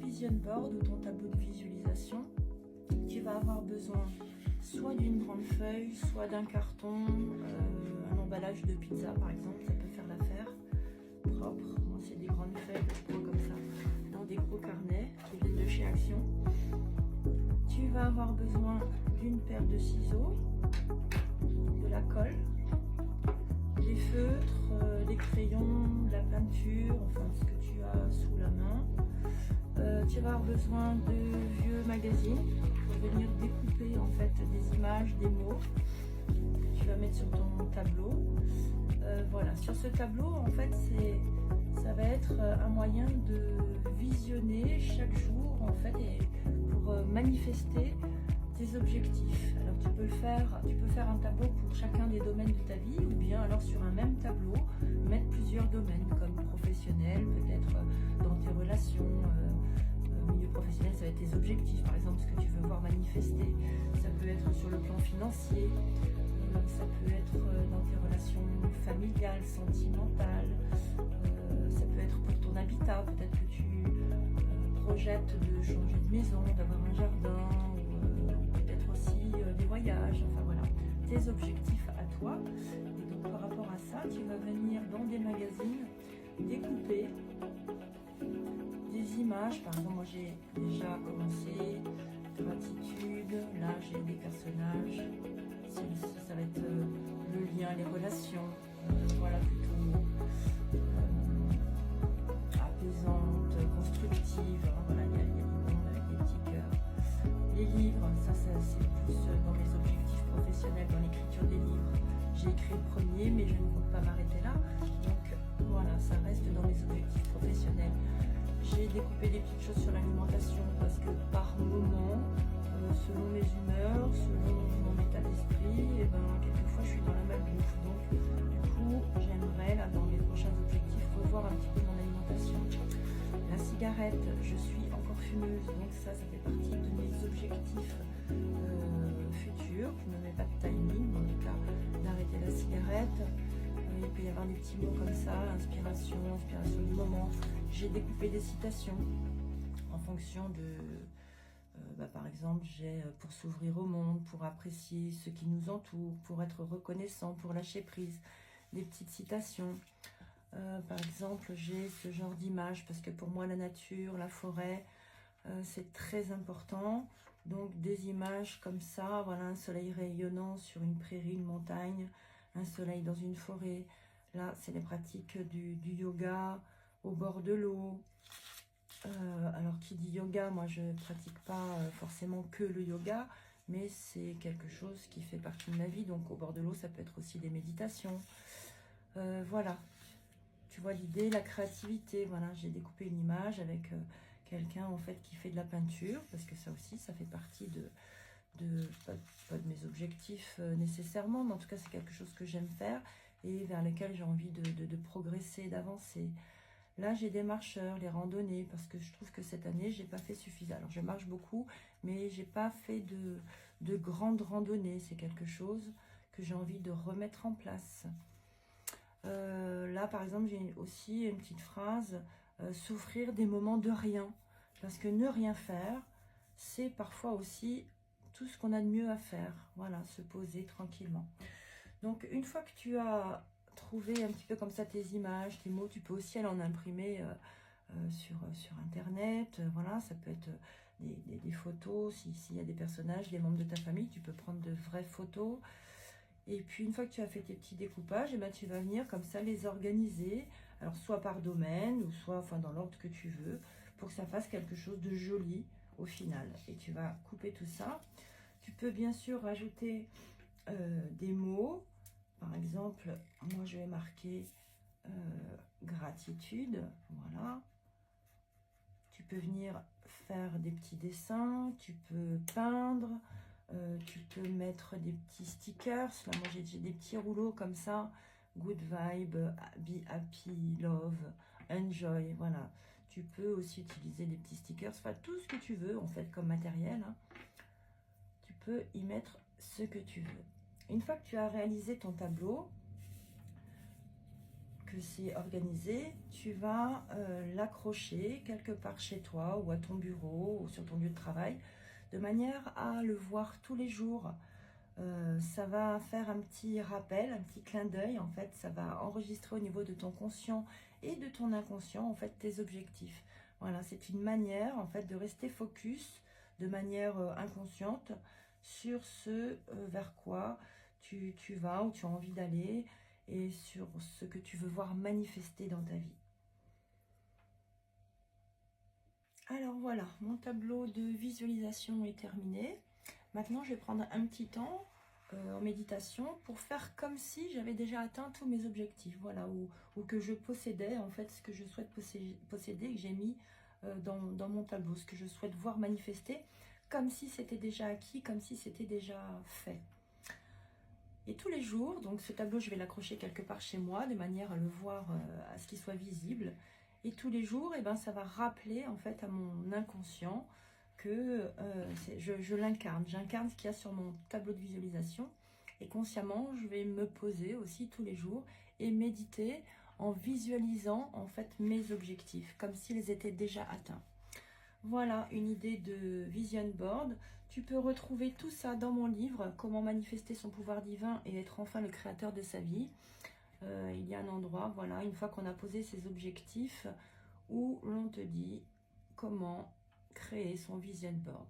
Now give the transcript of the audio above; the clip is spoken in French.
vision board ou ton tableau de visualisation, tu vas avoir besoin soit d'une grande feuille, soit d'un carton, un emballage de pizza par exemple, ça peut faire l'affaire, propre. Moi c'est des grandes feuilles que je prends comme ça, dans des gros carnets qui viennent de chez Action. Tu vas avoir besoin d'une paire de ciseaux, de la colle, des feutres, des crayons, de la peinture, enfin ce que tu as sous la main. Tu vas avoir besoin de vieux magazines pour venir découper en fait des images, des mots que tu vas mettre sur ton tableau. Voilà, sur ce tableau en fait ça va être un moyen de visionner chaque jour en fait et pour manifester tes objectifs. Alors tu peux faire un tableau pour chacun des domaines de ta vie ou bien alors sur un même tableau mettre plusieurs domaines comme professionnel, peut-être dans tes relations, milieu professionnel ça va être tes objectifs par exemple, ce que tu veux voir manifester. Ça peut être sur le plan financier, ça peut être dans tes relations familiales, sentimentales, ça peut être pour ton habitat, peut-être que tu projettes de changer de maison, d'avoir un jardin, ou peut-être aussi des voyages, enfin voilà, tes objectifs à toi. Et donc par rapport à ça, tu vas venir dans des magazines découper des images. Par exemple, moi j'ai déjà commencé gratitude, là j'ai des personnages, ça va être le lien, les relations, voilà, plutôt apaisante, constructive, hein, voilà, il y a les mondes avec des petits cœurs. Les livres, ça c'est plus dans mes objectifs professionnels, dans l'écriture des livres. J'ai écrit le premier, mais je ne compte pas m'arrêter là, donc voilà, ça reste dans mes objectifs professionnels. J'ai découpé des petites choses sur l'alimentation parce que par moment, selon mes humeurs, selon mon état d'esprit, et ben quelquefois je suis dans la malbouffe. Donc du coup, j'aimerais là dans mes prochains objectifs revoir un petit peu mon alimentation. La cigarette, je suis encore fumeuse, donc ça fait partie de mes objectifs futurs. Je ne mets pas de timing, en tout cas d'arrêter la cigarette. Il peut y avoir des petits mots comme ça, inspiration du moment. J'ai découpé des citations en fonction de, par exemple, j'ai pour s'ouvrir au monde, pour apprécier ce qui nous entoure, pour être reconnaissant, pour lâcher prise, des petites citations. Par exemple, j'ai ce genre d'image parce que pour moi, la nature, la forêt, c'est très important. Donc des images comme ça, voilà, un soleil rayonnant sur une prairie, une montagne, un soleil dans une forêt. Là, c'est les pratiques du yoga au bord de l'eau. Alors, qui dit yoga, moi, je ne pratique pas forcément que le yoga, mais c'est quelque chose qui fait partie de ma vie. Donc, au bord de l'eau, ça peut être aussi des méditations. Voilà, tu vois l'idée, la créativité. Voilà, j'ai découpé une image avec quelqu'un, en fait, qui fait de la peinture, parce que ça aussi, ça fait partie pas de mes objectifs nécessairement, mais en tout cas c'est quelque chose que j'aime faire et vers lequel j'ai envie de progresser, d'avancer. Là j'ai des marcheurs, les randonnées, parce que je trouve que cette année j'ai pas fait suffisamment. Alors je marche beaucoup, mais j'ai pas fait de grandes randonnées. C'est quelque chose que j'ai envie de remettre en place. Là par exemple j'ai aussi une petite phrase, souffrir des moments de rien, parce que ne rien faire, c'est parfois aussi tout ce qu'on a de mieux à faire. Voilà, se poser tranquillement. Donc une fois que tu as trouvé un petit peu comme ça tes images, tes mots, tu peux aussi aller en imprimer sur internet. Voilà, ça peut être des photos, s'il y a des personnages, des membres de ta famille, tu peux prendre de vraies photos. Et puis une fois que tu as fait tes petits découpages, et ben, tu vas venir comme ça les organiser, alors soit par domaine, ou soit enfin, dans l'ordre que tu veux, pour que ça fasse quelque chose de joli au final. Et tu vas couper tout ça. Tu peux bien sûr rajouter des mots. Par exemple, moi je vais marquer gratitude. Voilà. Tu peux venir faire des petits dessins, tu peux peindre, tu peux mettre des petits stickers. Là, moi j'ai des petits rouleaux comme ça. Good vibe, be happy, love, enjoy. Voilà. Tu peux aussi utiliser des petits stickers, enfin tout ce que tu veux en fait comme matériel. Hein. Tu peux y mettre ce que tu veux. Une fois que tu as réalisé ton tableau, que c'est organisé, tu vas l'accrocher quelque part chez toi ou à ton bureau ou sur ton lieu de travail, de manière à le voir tous les jours. Ça va faire un petit rappel, un petit clin d'œil, en fait, ça va enregistrer au niveau de ton conscient et de ton inconscient, en fait, tes objectifs. Voilà, c'est une manière, en fait, de rester focus de manière inconsciente sur ce vers quoi tu vas ou tu as envie d'aller et sur ce que tu veux voir manifester dans ta vie. Alors voilà, mon tableau de visualisation est terminé. Maintenant, je vais prendre un petit temps en méditation pour faire comme si j'avais déjà atteint tous mes objectifs, voilà, ou que je possédais en fait ce que je souhaite posséder, que j'ai mis dans mon tableau, ce que je souhaite voir manifester, comme si c'était déjà acquis, comme si c'était déjà fait. Et tous les jours, donc ce tableau, je vais l'accrocher quelque part chez moi, de manière à le voir, à ce qu'il soit visible. Et tous les jours, eh ben, ça va rappeler en fait à mon inconscient que je l'incarne. J'incarne ce qu'il y a sur mon tableau de visualisation. Et consciemment, je vais me poser aussi tous les jours et méditer en visualisant en fait mes objectifs, comme s'ils étaient déjà atteints. Voilà une idée de vision board. Tu peux retrouver tout ça dans mon livre, Comment manifester son pouvoir divin et être enfin le créateur de sa vie. Il y a un endroit, voilà, une fois qu'on a posé ses objectifs, où l'on te dit comment créer son vision board.